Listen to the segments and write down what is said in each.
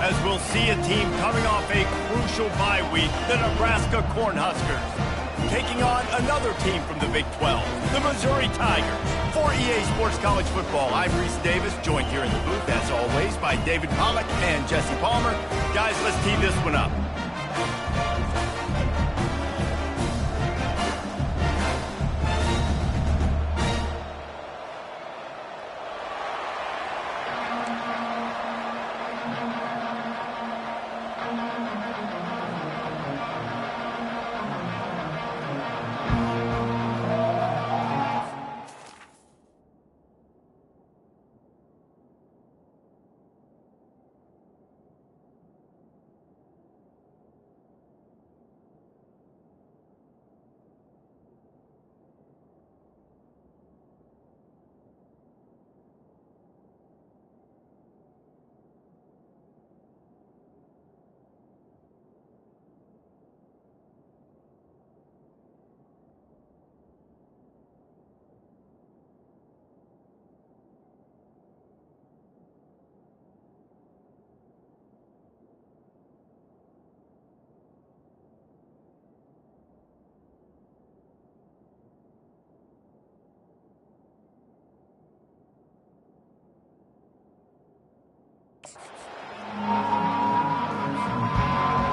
as we'll see a team coming off a crucial bye week, the Nebraska Cornhuskers, taking on another team from the Big 12, the Missouri Tigers. For EA Sports College Football, I'm Reese Davis, joined here in the booth, as always, by David Pollack and Jesse Palmer. Guys, let's tee this one up.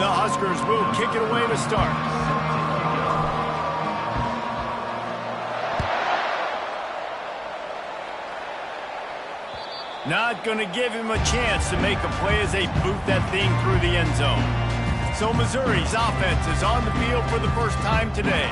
The Huskers will kick it away to start. Not going to give him a chance to make a play as they boot that thing through the end zone. So Missouri's offense is on the field for the first time today.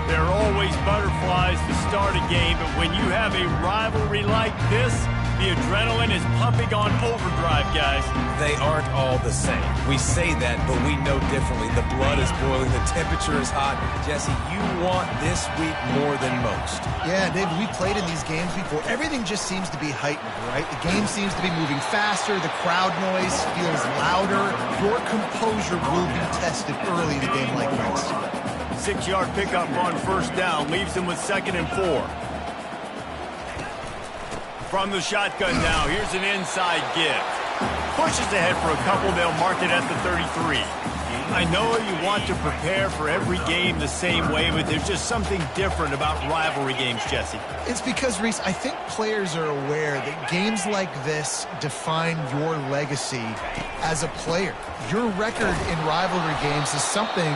There are always butterflies to start a game, but when you have a rivalry like this, the adrenaline is pumping on overdrive, guys. They aren't all the same. We say that, but we know differently. The blood is boiling. The temperature is hot. Jesse, you want this week more than most. Yeah, Dave, we played in these games before. Everything just seems to be heightened, right? The game seems to be moving faster. The crowd noise feels louder. Your composure will be tested early in a game like this. 6-yard pickup on first down leaves him with 2nd and 4. From the shotgun now, here's an inside give. Pushes ahead for a couple, they'll mark it at the 33. I know you want to prepare for every game the same way, but there's just something different about rivalry games, Jesse. It's because, Reese, I think players are aware that games like this define your legacy as a player. Your record in rivalry games is something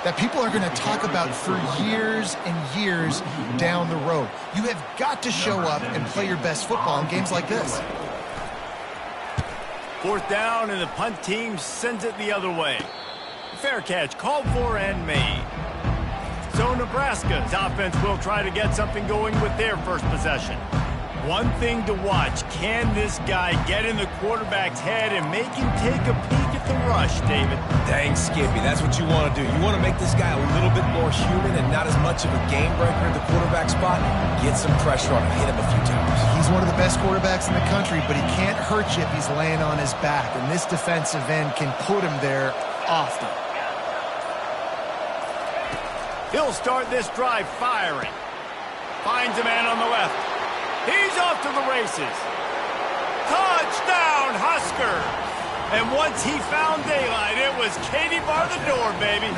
that people are going to talk about for years and years down the road. You have got to show up and play your best football in games like this. 4th down, and the punt team sends it the other way. Fair catch, called for and made. So Nebraska's offense will try to get something going with their first possession. One thing to watch, can this guy get in the quarterback's head and make him take a peek at the rush, David? Dang, Skippy, that's what you want to do. You want to make this guy a little bit more human and not as much of a game breaker at the quarterback spot. Get some pressure on him, hit him a few times. He's one of the best quarterbacks in the country, but he can't hurt you if he's laying on his back, and this defensive end can put him there often. He'll start this drive firing. Finds a man on the left. He's off to the races. Touchdown, Husker! And once he found daylight, it was Katie bar the door, baby.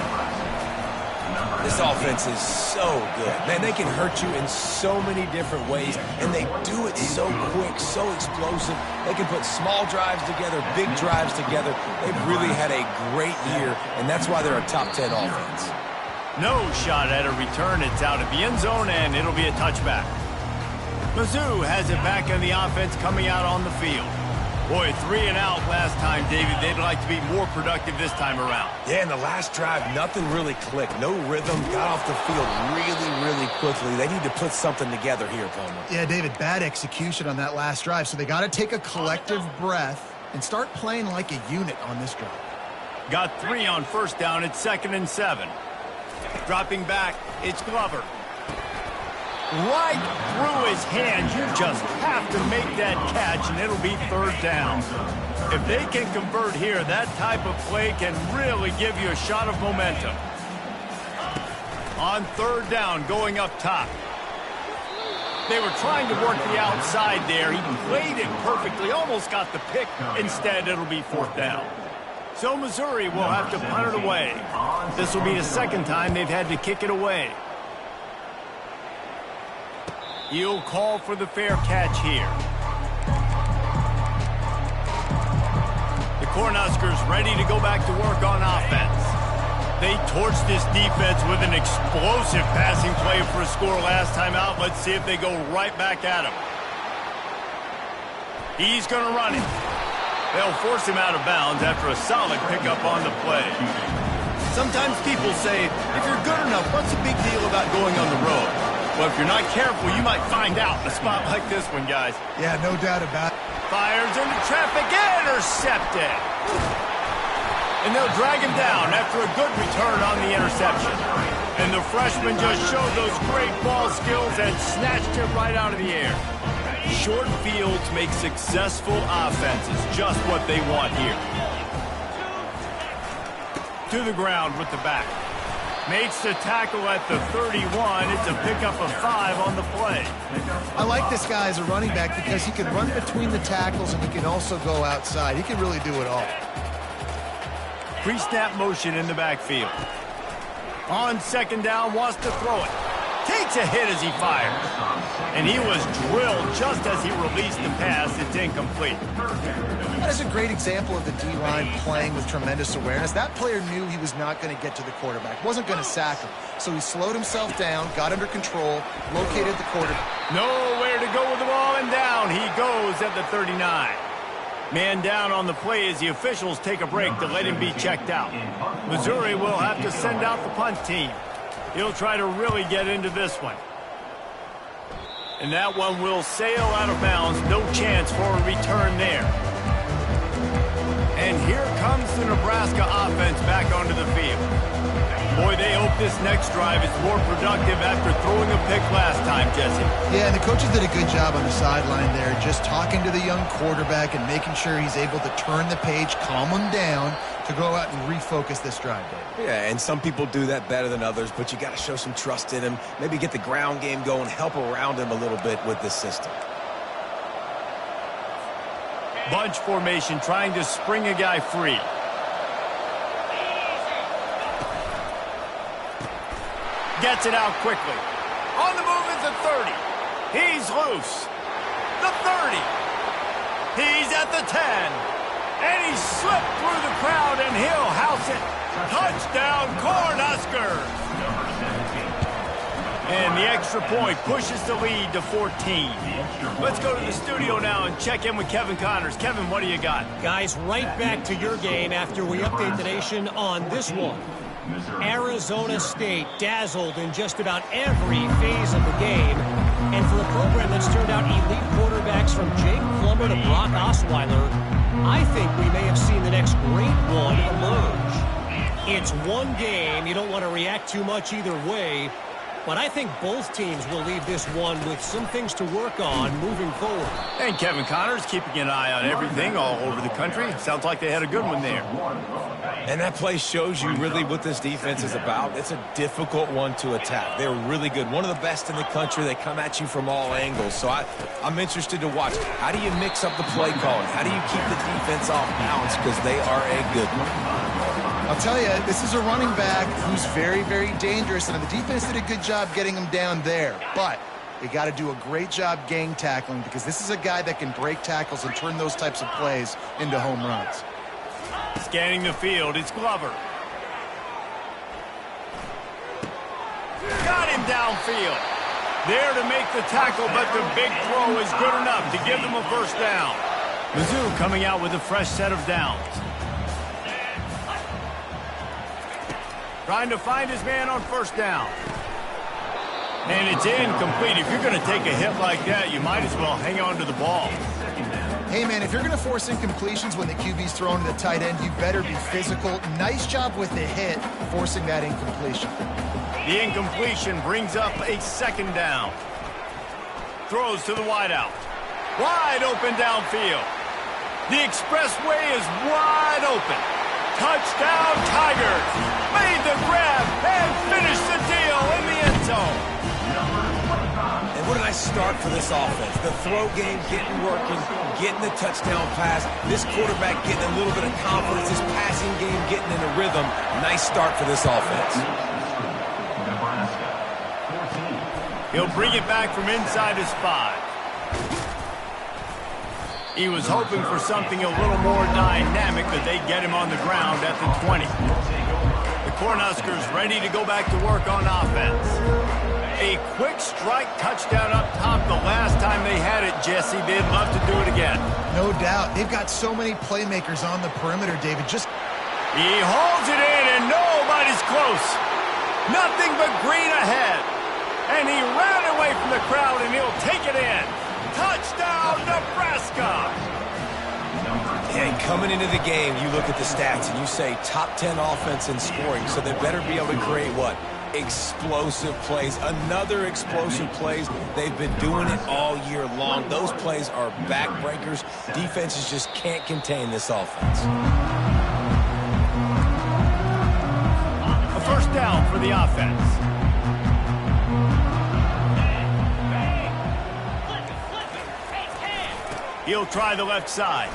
This offense is so good. Man, they can hurt you in so many different ways, and they do it so quick, so explosive. They can put small drives together, big drives together. They've really had a great year, and that's why they're a top 10 offense. No shot at a return. It's out of the end zone, and it'll be a touchback. Mizzou has it back on the offense coming out on the field. Boy, 3 and out last time, David. They'd like to be more productive this time around. Yeah, in the last drive, nothing really clicked. No rhythm, got off the field really quickly. They need to put something together here, Palmer. Yeah, David, bad execution on that last drive, so they got to take a collective breath and start playing like a unit on this drive. Got 3 on first down. It's 2nd and 7. Dropping back, it's Glover. Right through his hands. You just have to make that catch, and it'll be 3rd down. If they can convert here, that type of play can really give you a shot of momentum. On 3rd down, going up top. They were trying to work the outside there. He played it perfectly, almost got the pick. Instead, it'll be 4th down. So Missouri will have to punt it away. This will be the second time they've had to kick it away. He'll call for the fair catch here. The Cornhuskers ready to go back to work on offense. They torched this defense with an explosive passing play for a score last time out. Let's see if they go right back at him. He's going to run it. They'll force him out of bounds after a solid pickup on the play. Sometimes people say, if you're good enough, what's the big deal about going on the road? Well, if you're not careful, you might find out in a spot like this one, guys. Yeah, no doubt about it. Fires into traffic, intercepted. And they'll drag him down after a good return on the interception. And the freshman just showed those great ball skills and snatched it right out of the air. Short fields make successful offenses just what they want here. To the ground with the back. Makes the tackle at the 31. It's a pickup of 5 on the play. I like this guy as a running back because he can run between the tackles and he can also go outside. He can really do it all. Pre-snap motion in the backfield. On 2nd down, wants to throw it. Takes a hit as he fires. And he was drilled just as he released the pass. It's incomplete. That is a great example of the D-line playing with tremendous awareness. That player knew he was not going to get to the quarterback. Wasn't going to sack him. So he slowed himself down, got under control, located the quarterback. Nowhere to go with the ball, and down he goes at the 39. Man down on the play as the officials take a break to let him be checked out. Missouri will have to send out the punt team. He'll try to really get into this one. And that one will sail out of bounds. No chance for a return there. And here comes the Nebraska offense back onto the field. Boy, they hope this next drive is more productive after throwing a pick last time, Jesse. Yeah, and the coaches did a good job on the sideline there, just talking to the young quarterback and making sure he's able to turn the page, calm him down, to go out and refocus this drive, Dave. Yeah, and some people do that better than others, but you got to show some trust in him. Maybe get the ground game going, help around him a little bit with this system. Bunch formation, trying to spring a guy free. Gets it out quickly. On the move is the 30. He's loose. The 30. He's at the 10. And he slipped through the crowd, and he'll house it. Touchdown, Cornhuskers. And the extra point pushes the lead to 14. Let's go to the studio now and check in with Kevin Connors. Kevin, what do you got? Guys, right back to your game after we update the nation on this one. Arizona State dazzled in just about every phase of the game. And for a program that's turned out elite quarterbacks from Jake Plummer to Brock Osweiler, I think we may have seen the next great one emerge. It's one game. You don't want to react too much either way. But I think both teams will leave this one with some things to work on moving forward. And Kevin Connors keeping an eye on everything all over the country. Sounds like they had a good one there. And that play shows you really what this defense is about. It's a difficult one to attack. They're really good. One of the best in the country. They come at you from all angles. So I'm interested to watch. How do you mix up the play calling? How do you keep the defense off balance? Because they are a good one. I'll tell you, this is a running back who's very, very dangerous, and the defense did a good job getting him down there. But they got to do a great job gang tackling because this is a guy that can break tackles and turn those types of plays into home runs. Scanning the field, it's Glover. Got him downfield. There to make the tackle, but the big throw is good enough to give them a first down. Mizzou coming out with a fresh set of downs. Trying to find his man on first down. And it's incomplete. If you're going to take a hit like that, you might as well hang on to the ball. Hey, man, if you're going to force incompletions when the QB's thrown to the tight end, you better be physical. Nice job with the hit, forcing that incompletion. The incompletion brings up a second down. Throws to the wideout. Wide open downfield. The expressway is wide open. Touchdown, Tigers. Made the grab and finished the deal in the end zone. And what did I start for this offense. The throw game getting working, getting the touchdown pass. This quarterback getting a little bit of confidence. This passing game getting in a rhythm. Nice start for this offense. He'll bring it back from inside his 5. He was hoping for something a little more dynamic, but they get him on the ground at the 20. The Cornhuskers ready to go back to work on offense. A quick strike touchdown up top the last time they had it, Jesse. They'd love to do it again. No doubt. They've got so many playmakers on the perimeter, David. He holds it in, and nobody's close. Nothing but green ahead. And he ran away from the crowd, and he'll take it in. Touchdown, Nebraska! And coming into the game, you look at the stats and you say top 10 offense in scoring, so they better be able to create what? Explosive plays. Another explosive plays. They've been doing it all year long. Those plays are backbreakers. Defenses just can't contain this offense. A first down for the offense. He'll try the left side.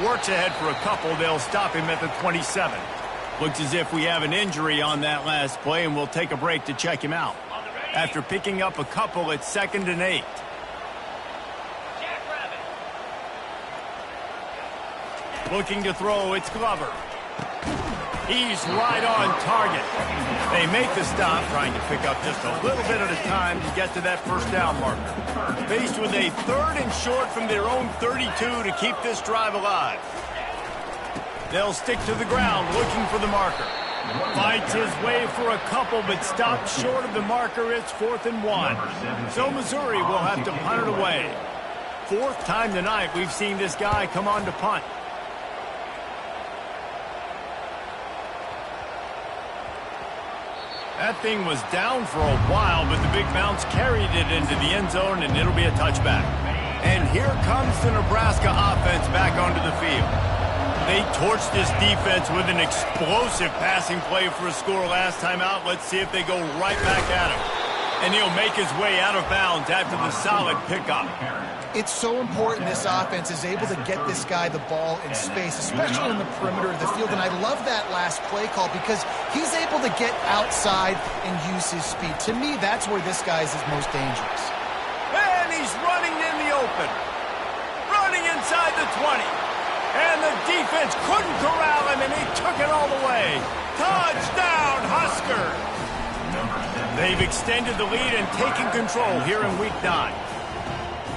Works ahead for a couple. They'll stop him at the 27. Looks as if we have an injury on that last play, and we'll take a break to check him out. After picking up a couple, it's 2nd and 8. Looking to throw, it's Glover. He's right on target. They make the stop, trying to pick up just a little bit at a time to get to that first down marker. Faced with a 3rd and short from their own 32 to keep this drive alive. They'll stick to the ground looking for the marker. Fights his way for a couple, but stops short of the marker. It's 4th and 1. So Missouri will have to punt it away. 4th time tonight we've seen this guy come on to punt. That thing was down for a while, but the big bounce carried it into the end zone, and it'll be a touchback. And here comes the Nebraska offense back onto the field. They torched this defense with an explosive passing play for a score last time out. Let's see if they go right back at him. And he'll make his way out of bounds after the solid pickup. It's so important this offense is able to get this guy the ball in space, especially on the perimeter of the field. And I love that last play call because he's able to get outside and use his speed. To me, that's where this guy is most dangerous. And he's running in the open. Running inside the 20. And the defense couldn't corral him, and he took it all the way. Touchdown, Huskers! They've extended the lead and taken control here in Week 9.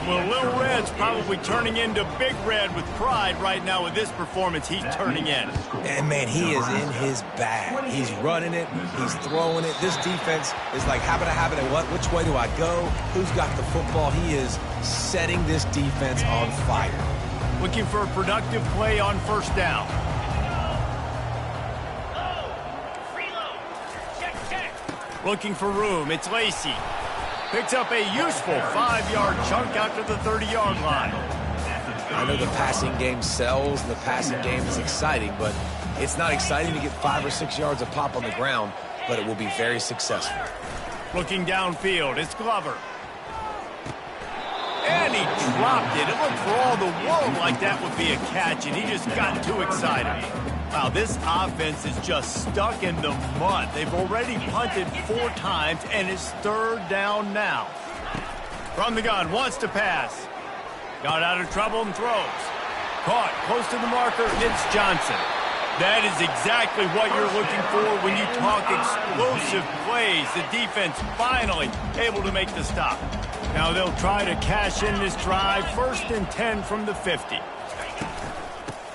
Well, Little Red's probably turning into Big Red with pride right now with this performance he's turning in. And, man, he is in his bag. He's running it. He's throwing it. This defense is like, habit, what? Which way do I go? Who's got the football? He is setting this defense on fire. Looking for a productive play on first down. Looking for room. It's Lacey. Picks up a useful 5-yard chunk after the 30-yard line. I know the passing game sells. The passing game is exciting, but it's not exciting to get 5 or 6 yards a pop on the ground, but it will be very successful. Looking downfield. It's Glover. And he dropped it. It looked for all the world like that would be a catch, and he just got too excited. Wow, this offense is just stuck in the mud. They've already punted 4 times, and it's 3rd down now. From the gun, wants to pass. Got out of trouble and throws. Caught close to the marker, it's Johnson. That is exactly what you're looking for when you talk explosive plays. The defense finally able to make the stop. Now they'll try to cash in this drive. 1st and 10 from the 50.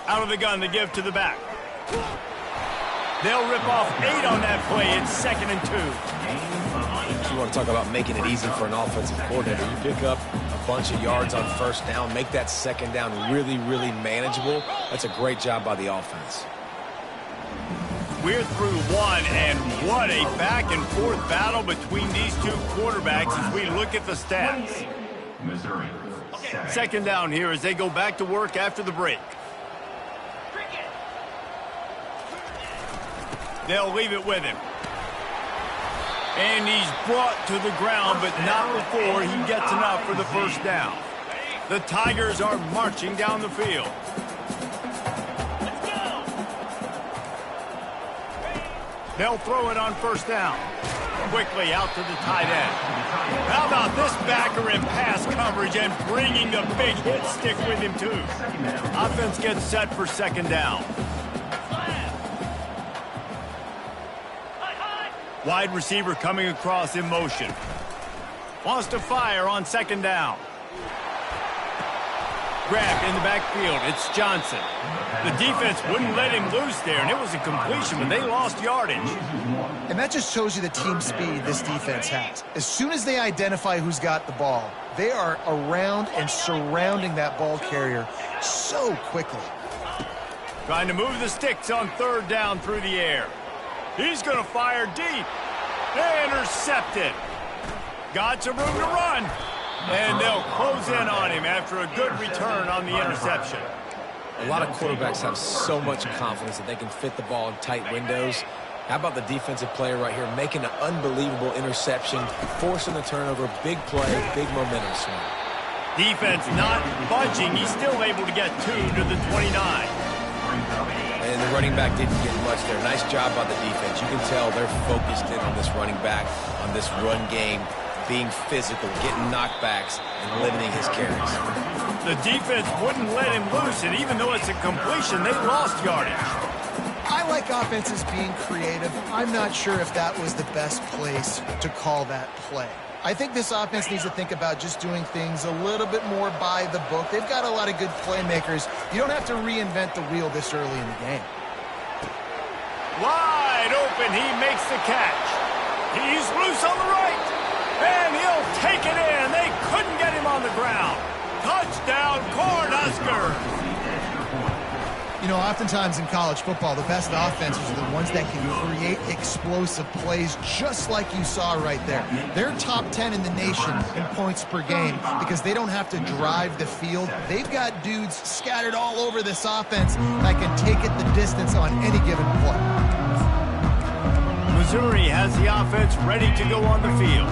Out of the gun, they give to the back. They'll rip off 8 on that play. It's 2nd and 2. You want to talk about making it easy for an offensive coordinator. You pick up a bunch of yards on first down, make that 2nd down really, really manageable. That's a great job by the offense. We're through 1, and what a back-and-forth battle between these 2 quarterbacks as we look at the stats. 2nd down here as they go back to work after the break. They'll leave it with him. And he's brought to the ground, but not before he gets enough for the first down. The Tigers are marching down the field. They'll throw it on first down. Quickly out to the tight end. How about this backer in pass coverage and bringing the big hit stick with him, too. Offense gets set for second down. Wide receiver coming across in motion. Wants to fire on second down. Grabbed in the backfield. It's Johnson. The defense wouldn't let him loose there, and it was a completion, but they lost yardage. And that just shows you the team speed this defense has. As soon as they identify who's got the ball, they are around and surrounding that ball carrier so quickly. Trying to move the sticks on third down through the air. He's going to fire deep. Intercepted. Got some room to run. And they'll close in on him after a good return on the interception. A lot of quarterbacks have so much confidence that they can fit the ball in tight windows. How about the defensive player right here making an unbelievable interception, forcing the turnover, big play, big momentum swing. Defense not budging. He's still able to get 2 to the 29. And the running back didn't get much there. Nice job by the defense. You can tell they're focused in on this running back, on this run game, being physical, getting knockbacks, and limiting his carries. The defense wouldn't let him loose, and even though it's a completion, they lost yardage. I like offenses being creative. I'm not sure if that was the best place to call that play. I think this offense needs to think about just doing things a little bit more by the book. They've got a lot of good playmakers. You don't have to reinvent the wheel this early in the game. Wide open, he makes the catch. He's loose on the right, and he'll take it in. They couldn't get him on the ground. Touchdown, Cornhuskers. You know, oftentimes in college football, the best offenses are the ones that can create explosive plays just like you saw right there. They're top 10 in the nation in points per game because they don't have to drive the field. They've got dudes scattered all over this offense that can take it the distance on any given play. Missouri has the offense ready to go on the field.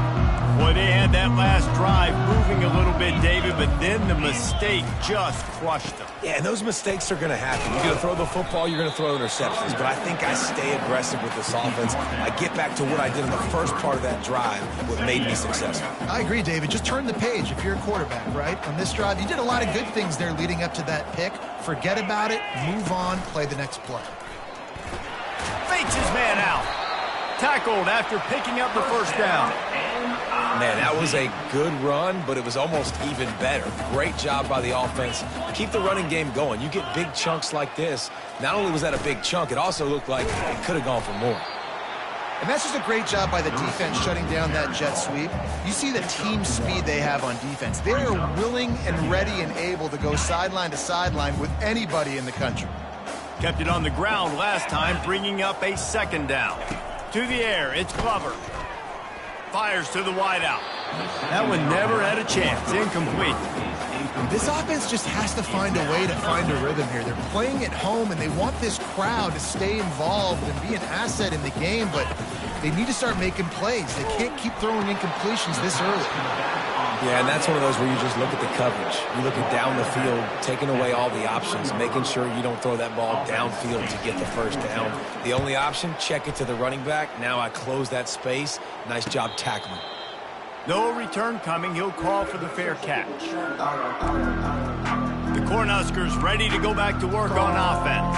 Boy, they had that last drive moving a little bit, David, but then the mistake just crushed them. Yeah, and those mistakes are going to happen. You're going to throw the football, you're going to throw interceptions. But I think I stay aggressive with this offense. I get back to what I did in the first part of that drive, what made me successful. I agree, David. Just turn the page if you're a quarterback, right? On this drive, you did a lot of good things there leading up to that pick. Forget about it, move on, play the next play. Fakes his man out. Tackled after picking up the first down. Man, that was a good run, but it was almost even better. Great job by the offense. Keep the running game going. You get big chunks like this. Not only was that a big chunk, it also looked like it could have gone for more. And that's just a great job by the defense shutting down that jet sweep. You see the team speed they have on defense. They are willing and ready and able to go sideline to sideline with anybody in the country. Kept it on the ground last time, bringing up a second down. To the air, it's Glover. Fires to the wideout. That one never had a chance. Incomplete. This offense just has to find a way to find a rhythm here. They're playing at home, and they want this crowd to stay involved and be an asset in the game, but they need to start making plays. They can't keep throwing incompletions this early. Yeah, and that's one of those where you just look at the coverage. You look at down the field, taking away all the options, making sure you don't throw that ball downfield to get the first down. The only option, check it to the running back. Now I close that space. Nice job tackling. No return coming. He'll call for the fair catch. The Cornhuskers ready to go back to work on offense.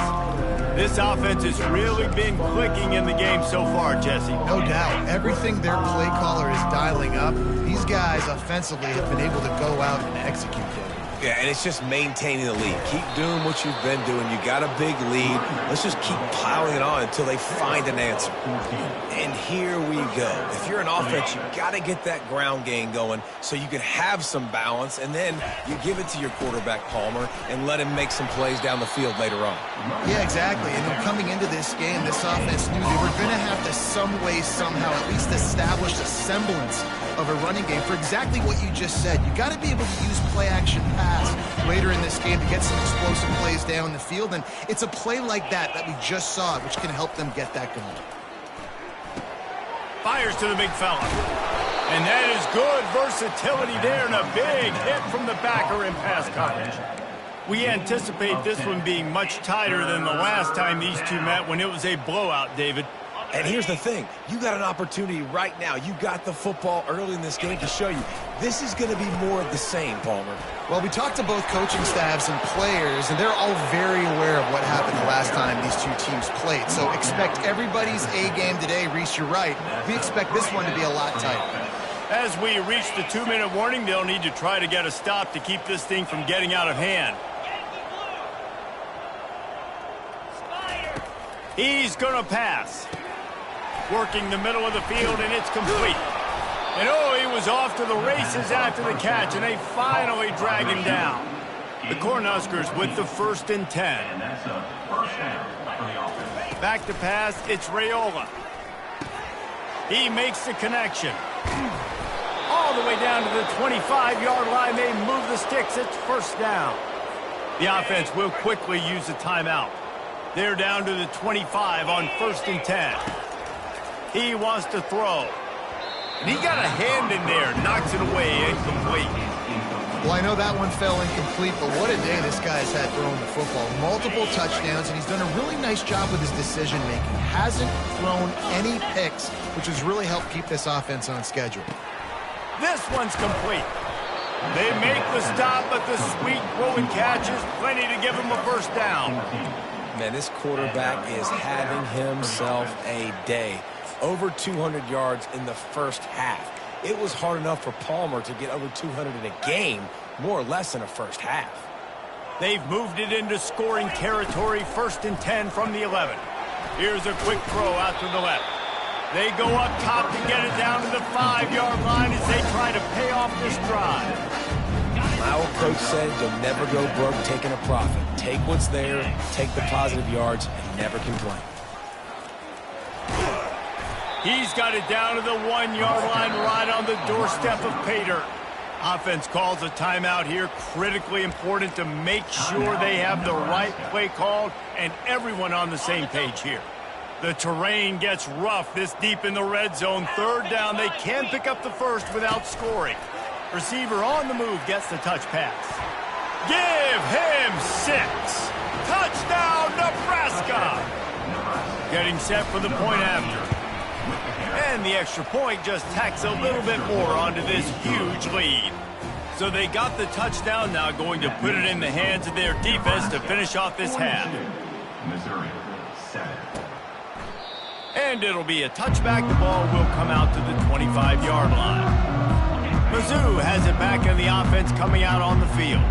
This offense has really been clicking in the game so far, Jesse. No doubt. Everything their play caller is dialing up, these guys offensively have been able to go out and execute it. Yeah, and it's just maintaining the lead. Keep doing what you've been doing. You got a big lead. Let's just keep piling it on until they find an answer. And here we go. If you're an offense, you got to get that ground game going so you can have some balance, and then you give it to your quarterback, Palmer, and let him make some plays down the field later on. Yeah, exactly. And then coming into this game, this offense knew they were going to have to some way, somehow, at least establish a semblance of a running game for exactly what you just said. You got to be able to use play-action pass later in this game to get some explosive plays down the field, and it's a play like that we just saw which can help them get that going. Fires to the big fella. And that is good versatility there and a big hit from the backer in pass coverage. We anticipate this one being much tighter than the last time these two met when it was a blowout, David. And here's the thing. You got an opportunity right now. You got the football early in this game to show you. This is going to be more of the same, Palmer. Well, we talked to both coaching staffs and players, and they're all very aware of what happened the last time these two teams played. So expect everybody's A game today. Reese, you're right. We expect this one to be a lot tighter. As we reach the 2-minute warning, they'll need to try to get a stop to keep this thing from getting out of hand. He's going to pass. Working the middle of the field, and it's complete. And oh, he was off to the races after the catch, and they finally drag him down. The Cornhuskers with the 1st and 10. Back to pass, it's Raiola. He makes the connection. All the way down to the 25-yard line, they move the sticks, it's 1st down. The offense will quickly use a timeout. They're down to the 25 on 1st and 10. He wants to throw. And he got a hand in there, knocks it away, incomplete. Well, I know that one fell incomplete, but what a day this guy's had throwing the football. Multiple touchdowns, and he's done a really nice job with his decision-making. Hasn't thrown any picks, which has really helped keep this offense on schedule. This one's complete. They make the stop, but the sweet throwing catch is plenty to give him a 1st down. Man, this quarterback is having himself a day. Over 200 yards in the 1st half. It was hard enough for Palmer to get over 200 in a game, more or less in a 1st half. They've moved it into scoring territory, 1st and 10 from the 11. Here's a quick throw out to the left. They go up top to get it down to the 5-yard line as they try to pay off this drive. My old coach said you'll never go broke taking a profit. Take what's there, take the positive yards, and never complain. He's got it down to the 1-yard line right on the doorstep of Pater. Offense calls a timeout here. Critically important to make sure they have the right play called and everyone on the same page here. The terrain gets rough this deep in the red zone. 3rd down, they can pick up the 1st without scoring. Receiver on the move gets the touch pass. Give him 6. Touchdown, Nebraska! Getting set for the point after. And the extra point just tacks a little bit more onto this huge lead. So they got the touchdown, now going to put it in the hands of their defense to finish off this half. And it'll be a touchback. The ball will come out to the 25-yard line. Mizzou has it back in the offense coming out on the field.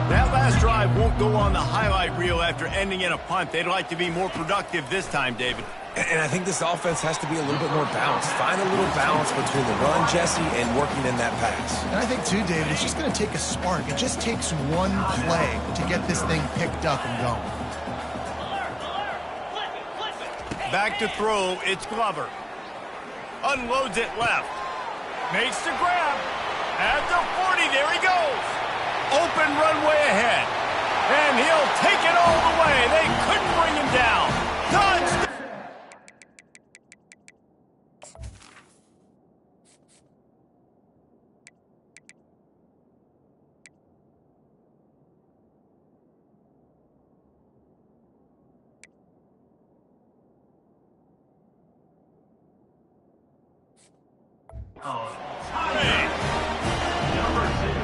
That last drive won't go on the highlight reel after ending in a punt. They'd like to be more productive this time, David. And I think this offense has to be a little bit more balanced. Find a little balance between the run, Jesse, and working in that pass. And I think, too, David, it's just going to take a spark. It just takes one play to get this thing picked up and going. Back to throw, it's Glover. Unloads it left. Makes the grab. At the 40, there he goes. Open runway ahead. And he'll take it all the way. They couldn't bring him down. Touchdown!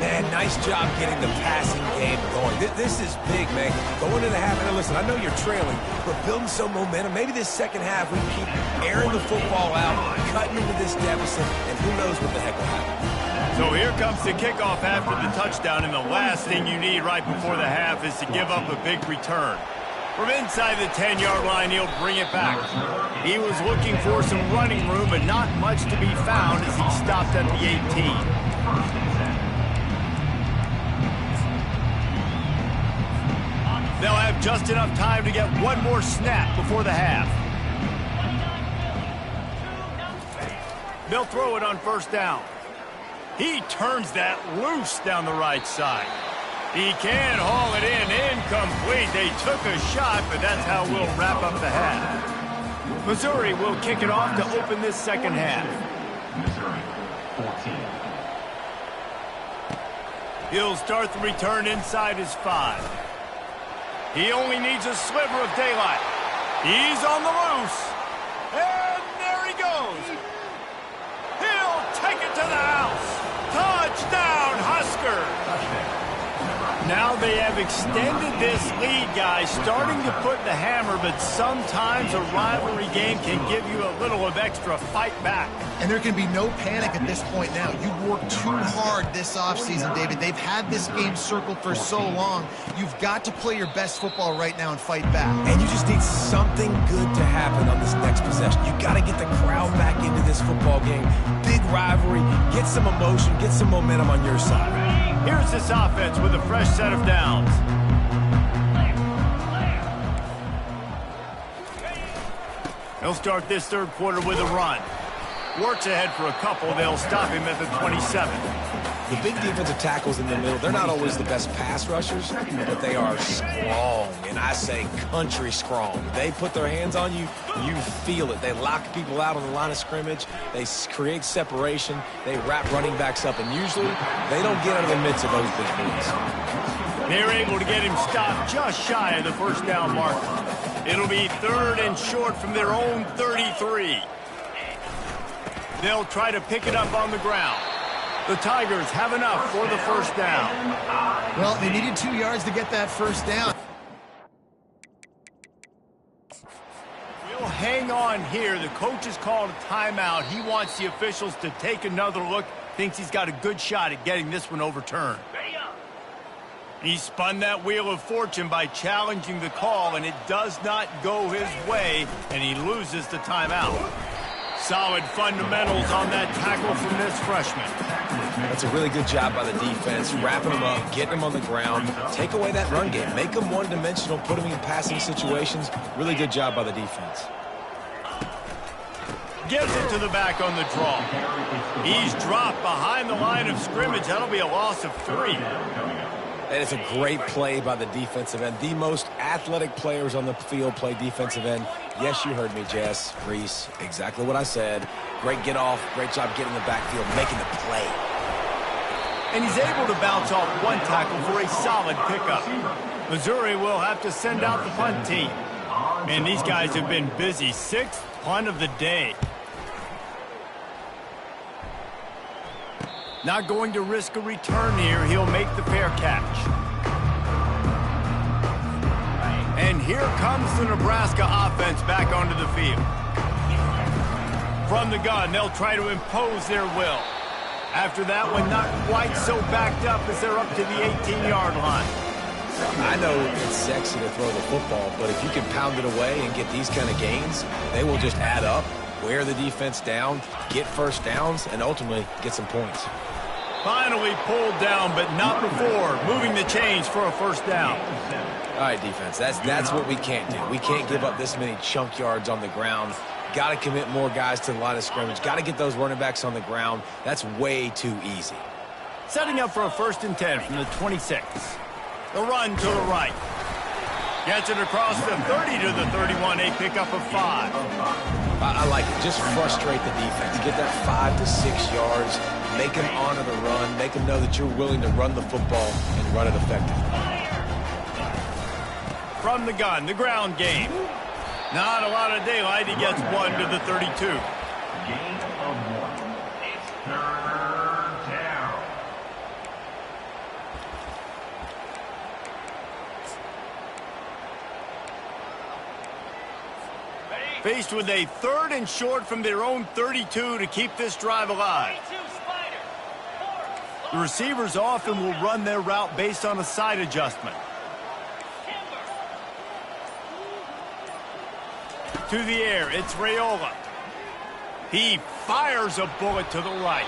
Man, nice job getting the passing game going. This is big, man. Going into the half, and listen, I know you're trailing, but building some momentum. Maybe this 2nd half we keep airing the football out, cutting into this deficit, and who knows what the heck will happen. So here comes the kickoff after the touchdown, and the last thing you need right before the half is to give up a big return. From inside the 10-yard line, he'll bring it back. He was looking for some running room, but not much to be found as he stopped at the 18. They'll have just enough time to get one more snap before the half. They'll throw it on 1st down. He turns that loose down the right side. He can haul it in, incomplete. They took a shot, but that's how we'll wrap up the half. Missouri will kick it off to open this second half. Missouri, 14. He'll start the return inside his 5. He only needs a sliver of daylight. He's on the loose. And there he goes. He'll take it to the house. Touchdown, Huskers. Now they have extended this lead, guys, starting to put the hammer, but sometimes a rivalry game can give you a little of extra fight back. And there can be no panic at this point now. You've worked too hard this offseason, David. They've had this game circled for so long. You've got to play your best football right now and fight back. And you just need something good to happen on this next possession. You got to get the crowd back into this football game. Big rivalry. Get some emotion. Get some momentum on your side. Here's this offense with a fresh set of downs. He'll start this third quarter with a run. Works ahead for a couple. They'll stop him at the 27. The big defensive tackles in the middle, they're not always the best pass rushers, but they are strong, and I say country strong. They put their hands on you, you feel it. They lock people out on the line of scrimmage. They create separation. They wrap running backs up, and usually they don't get out of the midst of those big boys. They're able to get him stopped just shy of the first down marker. It'll be 3rd and short from their own 33. They'll try to pick it up on the ground. The Tigers have enough for the first down. Well, they needed 2 yards to get that first down. We'll hang on here. The coach has called a timeout. He wants the officials to take another look. Thinks he's got a good shot at getting this one overturned. He spun that wheel of fortune by challenging the call, and it does not go his way, and he loses the timeout. Solid fundamentals on that tackle from this freshman. That's a really good job by the defense, wrapping them up, getting them on the ground. Take away that run game. Make them one-dimensional, put them in passing situations. Really good job by the defense. Gives it to the back on the draw. He's dropped behind the line of scrimmage. That'll be a loss of 3. And it's a great play by the defensive end. The most athletic players on the field play defensive end. Yes, you heard me, Jess, Reese. Exactly what I said. Great get off. Great job getting in the backfield, making the play. And he's able to bounce off one tackle for a solid pickup. Missouri will have to send out the punt team. And these guys have been busy. 6th punt of the day. Not going to risk a return here. He'll make the fair catch. And here comes the Nebraska offense back onto the field. From the gun, they'll try to impose their will. After that one, not quite so backed up as they're up to the 18-yard line. I know it's sexy to throw the football, but if you can pound it away and get these kind of gains, they will just add up, wear the defense down, get first downs, and ultimately get some points. Finally pulled down, but not before moving the chains for a first down. All right, defense, that's what we can't do. We can't give up this many chunk yards on the ground. Got to commit more guys to the line of scrimmage. Got to get those running backs on the ground. That's way too easy. Setting up for a 1st and 10 from the 26. The run to the right. Gets it across the 30 to the 31, a pickup of 5. I like it. Just frustrate the defense. Get that 5 to 6 yards. Make them honor the run. Make them know that you're willing to run the football and run it effectively. From the gun, the ground game. Not a lot of daylight. He gets 1 to the 32. Gain of 1. It's 3rd down. Faced with a 3rd and short from their own 32 to keep this drive alive. The receivers often will run their route based on a side adjustment. To the air, it's Raiola. He fires a bullet to the right.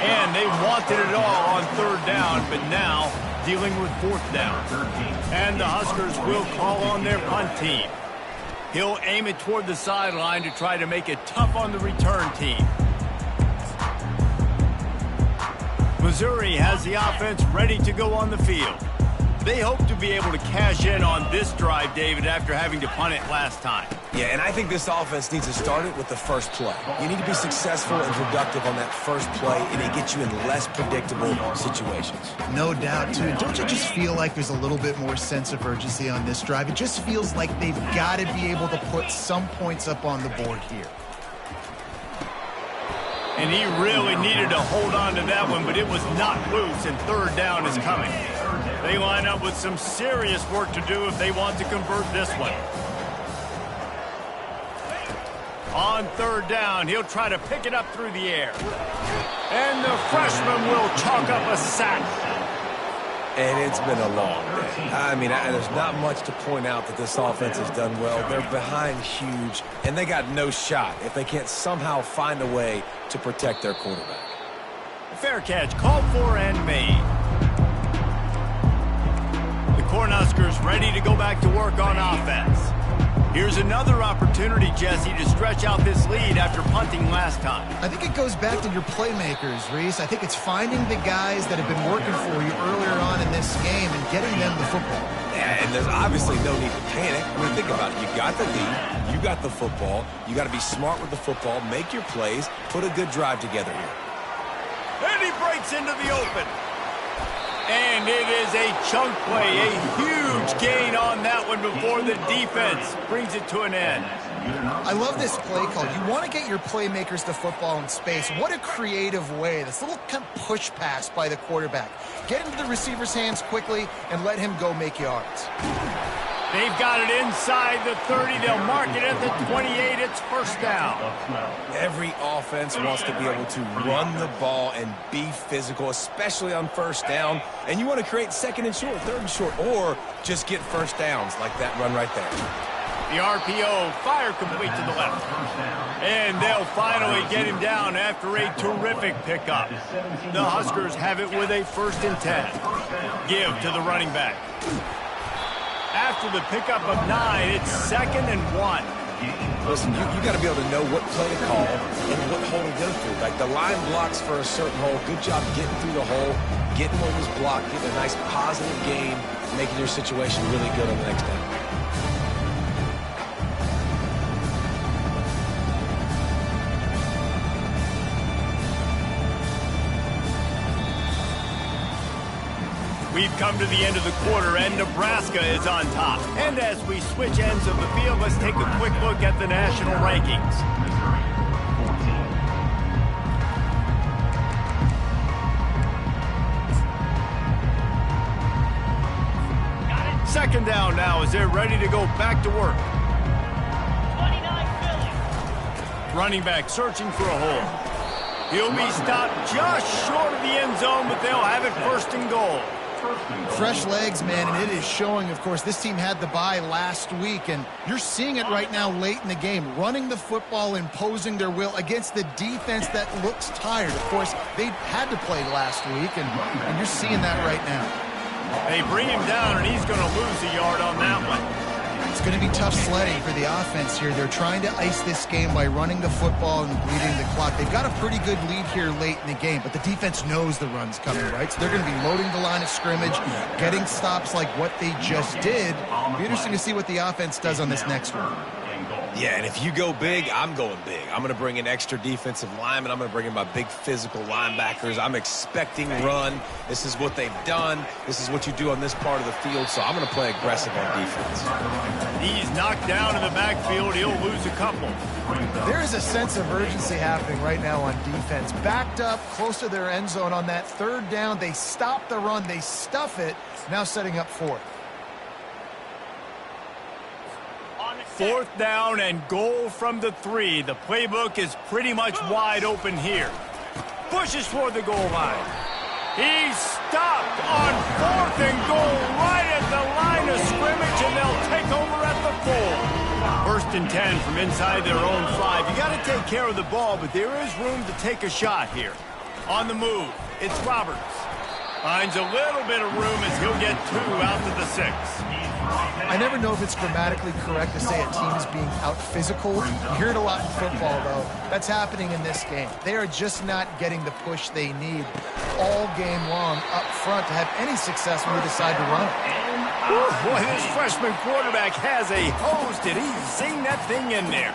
And they wanted it all on 3rd down, but now dealing with 4th down. And the Huskers will call on their punt team. He'll aim it toward the sideline to try to make it tough on the return team. Missouri has the offense ready to go on the field. They hope to be able to cash in on this drive, David, after having to punt it last time. Yeah, and I think this offense needs to start it with the first play. You need to be successful and productive on that first play, and it gets you in less predictable situations. No doubt, too. Don't you just feel like there's a little bit more sense of urgency on this drive? It just feels like they've got to be able to put some points up on the board here. And he really needed to hold on to that one, but it was not loose, and third down is coming. They line up with some serious work to do if they want to convert this one. On third down, he'll try to pick it up through the air. And the freshman will chalk up a sack. And it's been a long day. I mean, there's not much to point out that this offense has done well. They're behind huge, and they got no shot if they can't somehow find a way to protect their quarterback. Fair catch, called for and made. The Cornhuskers ready to go back to work on offense. Here's another opportunity, Jesse, to stretch out this lead after punting last time. I think it goes back to your playmakers, Reese. I think it's finding the guys that have been working for you earlier on in this game and getting them the football. Yeah, and there's obviously no need to panic. I mean, think about it. You got the lead. You got the football. You got to be smart with the football. Make your plays. Put a good drive together here. And he breaks into the open. And it is a chunk play, a huge gain on that one before the defense brings it to an end. I love this play call. You want to get your playmakers to football in space. What a creative way. This little kind of push pass by the quarterback. Get into the receiver's hands quickly and let him go make yards. They've got it inside the 30. They'll mark it at the 28. It's first down. Every offense wants to be able to run the ball and be physical, especially on first down. And you want to create second and short, third and short, or just get first downs like that run right there. The RPO, fire complete to the left. And they'll finally get him down after a terrific pickup. The Huskers have it with a 1st and 10. Give to the running back. After the pickup of 9, it's 2nd and 1. Listen, you got to be able to know what play to call and what hole to go through. Like the line blocks for a certain hole. Good job getting through the hole, getting what was blocked, getting a nice positive gain, making your situation really good on the next down. We've come to the end of the quarter, and Nebraska is on top. And as we switch ends of the field, let's take a quick look at the national rankings. Second down now as they're ready to go back to work. 29 Philly. Running back searching for a hole. He'll be stopped just short of the end zone, but they'll have it 1st and goal. Fresh legs, man, and it is showing, of course, this team had the bye last week, and you're seeing it right now late in the game. Running the football, imposing their will against the defense that looks tired. Of course, they had to play last week, and you're seeing that right now. They bring him down, and he's going to lose a yard on that one. It's going to be tough sledding for the offense here. They're trying to ice this game by running the football and bleeding the clock. They've got a pretty good lead here late in the game, but the defense knows the run's coming, right? So they're going to be loading the line of scrimmage, getting stops like what they just did. It'll be interesting to see what the offense does on this next one. Yeah, and if you go big, I'm going big. I'm going to bring in extra defensive linemen. I'm going to bring in my big physical linebackers. I'm expecting run. This is what they've done. This is what you do on this part of the field, so I'm going to play aggressive on defense. He's knocked down in the backfield. He'll lose a couple. There is a sense of urgency happening right now on defense. Backed up, close to their end zone on that 3rd down. They stop the run. They stuff it. Now setting up 4th. 4th down and goal from the 3. The playbook is pretty much wide open here. Pushes for the goal line. He's stopped on 4th and goal right at the line of scrimmage, and they'll take over at the 4. 1st and 10 from inside their own 5. You got to take care of the ball, but there is room to take a shot here. On the move, it's Roberts. Finds a little bit of room as he'll get 2 out to the 6. I never know if it's grammatically correct to say a team is being out-physical. You hear it a lot in football, though. That's happening in this game. They are just not getting the push they need all game long up front to have any success when they decide to run it. Boy, this freshman quarterback has a hose. Did he zing that thing in there?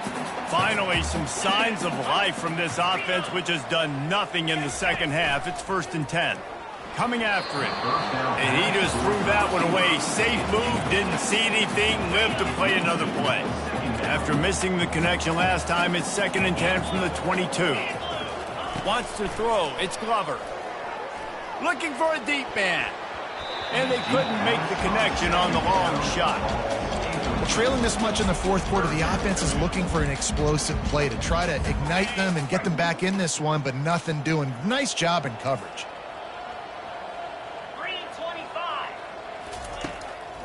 Finally, some signs of life from this offense, which has done nothing in the second half. It's 1st and 10. Coming after it. And he just threw that one away. Safe move, didn't see anything, lived to play another play. After missing the connection last time, it's 2nd and 10 from the 22. Wants to throw. It's Glover. Looking for a deep man. And they couldn't make the connection on the long shot. Well, trailing this much in the fourth quarter, the offense is looking for an explosive play to try to ignite them and get them back in this one, but nothing doing. Nice job in coverage.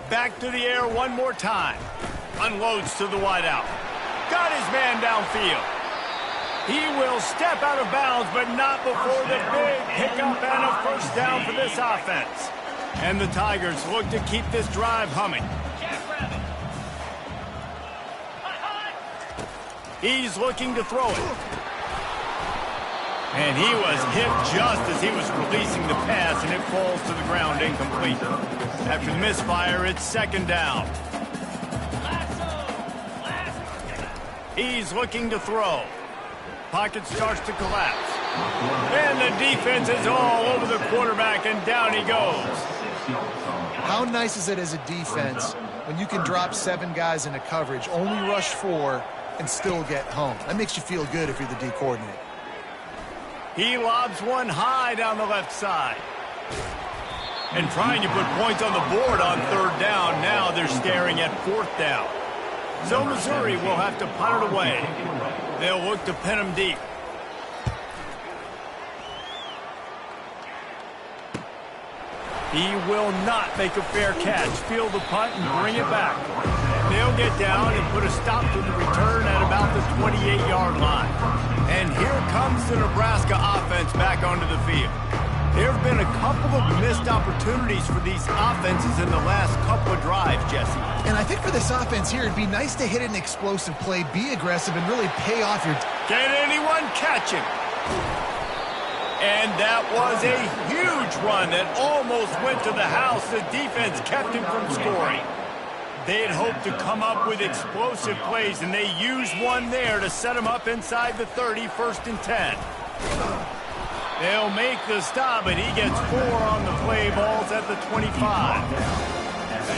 Back to the air one more time. Unloads to the wideout. Got his man downfield. He will step out of bounds, but not before the big pickup and a first down for this offense. And the Tigers look to keep this drive humming. He's looking to throw it. And he was hit just as he was releasing the pass, and it falls to the ground incomplete. After the misfire, it's 2nd down. He's looking to throw. Pocket starts to collapse. And the defense is all over the quarterback, and down he goes. How nice is it as a defense when you can drop 7 guys into coverage, only rush 4, and still get home? That makes you feel good if you're the D coordinator. He lobs one high down the left side. And trying to put points on the board on 3rd down. Now they're staring at 4th down. So Missouri will have to punt it away. They'll look to pin him deep. He will not make a fair catch. Field the punt and bring it back. They'll get down and put a stop to the return at about the 28-yard line. And here comes the Nebraska offense back onto the field. There have been a couple of missed opportunities for these offenses in the last couple of drives, Jesse. And I think for this offense here, it'd be nice to hit an explosive play, be aggressive, and really pay off your... Can anyone catch him? And that was a huge run that almost went to the house. The defense kept him from scoring. They had hoped to come up with explosive plays, and they used one there to set him up inside the 30, 1st and 10. They'll make the stop, and he gets 4 on the play. Balls at the 25.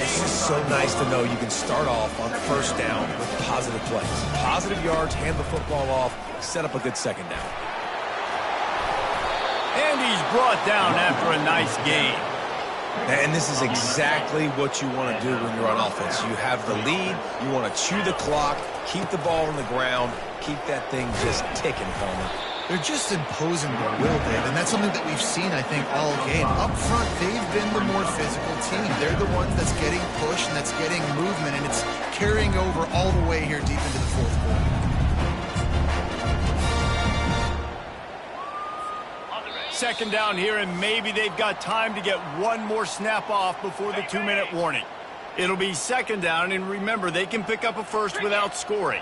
It's just so nice to know you can start off on 1st down with positive plays. Positive yards, hand the football off, set up a good 2nd down. And he's brought down after a nice game. And this is exactly what you want to do when you're on offense. You have the lead, you want to chew the clock, keep the ball on the ground, keep that thing just ticking, Coleman. They're just imposing their will, Dave, and that's something that we've seen, I think, all game. Up front, they've been the more physical team. They're the ones that's getting pushed and that's getting movement, and it's carrying over all the way here deep into the fourth quarter. Second down here, and maybe they've got time to get one more snap off before the 2-minute warning. It'll be 2nd down, and remember, they can pick up a first without scoring.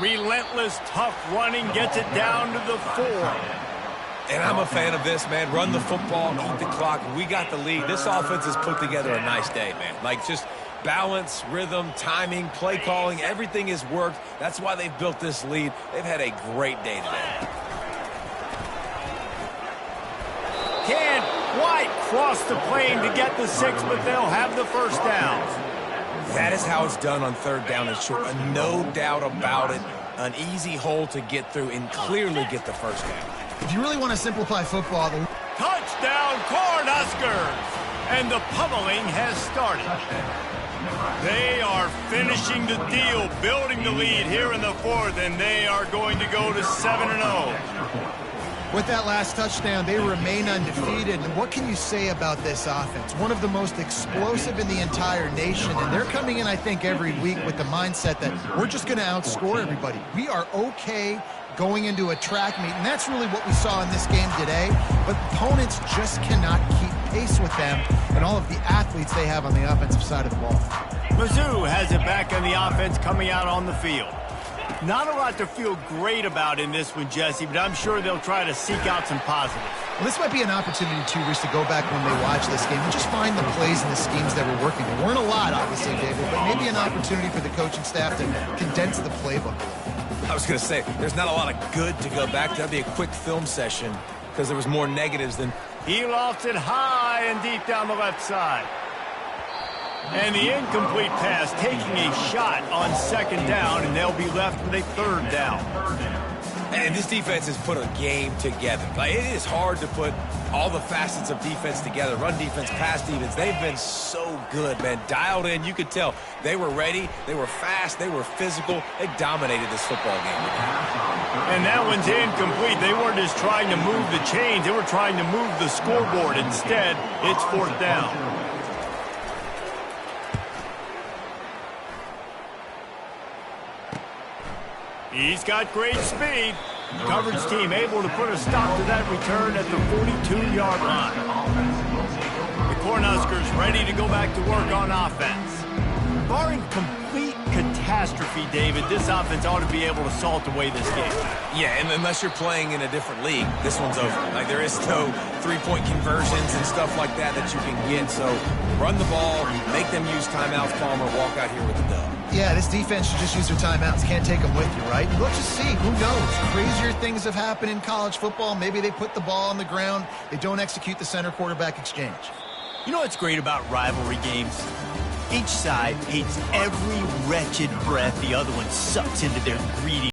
Relentless, tough running gets it down to the 4. And I'm a fan of this, man. Run the football, eat the clock. We got the lead. This offense has put together a nice day, man. Like, just balance, rhythm, timing, play calling, everything has worked. That's why they've built this lead. They've had a great day today. Can't quite cross the plane to get the 6, but they'll have the first down. That is how it's done on 3rd down and short. No doubt about it. An easy hole to get through and clearly get the first down. If you really want to simplify football... Touchdown, Cornhuskers! And the pummeling has started. They are finishing the deal, building the lead here in the 4th, and they are going to go to 7-0. With that last touchdown, they remain undefeated. And what can you say about this offense? One of the most explosive in the entire nation. And they're coming in, I think, every week with the mindset that we're just going to outscore everybody. We are okay going into a track meet. And that's really what we saw in this game today. But opponents just cannot keep pace with them and all of the athletes they have on the offensive side of the ball. Mizzou has it back on the offense coming out on the field. Not a lot to feel great about in this one, Jesse, but I'm sure they'll try to seek out some positives. Well, this might be an opportunity, too, Rich, to go back when they watch this game and just find the plays and the schemes that were working. There weren't a lot, obviously, David, but maybe an opportunity for the coaching staff to condense the playbook a little. I was going to say, there's not a lot of good to go back to. That'd be a quick film session because there was more negatives than... He lofts it high and deep down the left side. And the incomplete pass taking a shot on second down, and they'll be left with a third down. And this defense has put a game together. Like, it is hard to put all the facets of defense together. Run defense, pass defense. They've been so good, man. Dialed in. You could tell they were ready. They were fast. They were physical. They dominated this football game. And that one's incomplete. They weren't just trying to move the chains. They were trying to move the scoreboard. Instead, it's fourth down. He's got great speed. Coverage team able to put a stop to that return at the 42-yard line. The Cornhuskers ready to go back to work on offense. Barring complete catastrophe, David, this offense ought to be able to salt away this game. Yeah, and unless you're playing in a different league, this one's over. Like, there is no three-point conversions and stuff like that you can get. So run the ball, make them use timeouts, Palmer, walk out here with the dub. Yeah, this defense should just use their timeouts. Can't take them with you, right? Let's just see. Who knows? Crazier things have happened in college football. Maybe they put the ball on the ground. They don't execute the center-quarterback exchange. You know what's great about rivalry games? Each side hates every wretched breath the other one sucks into their greedy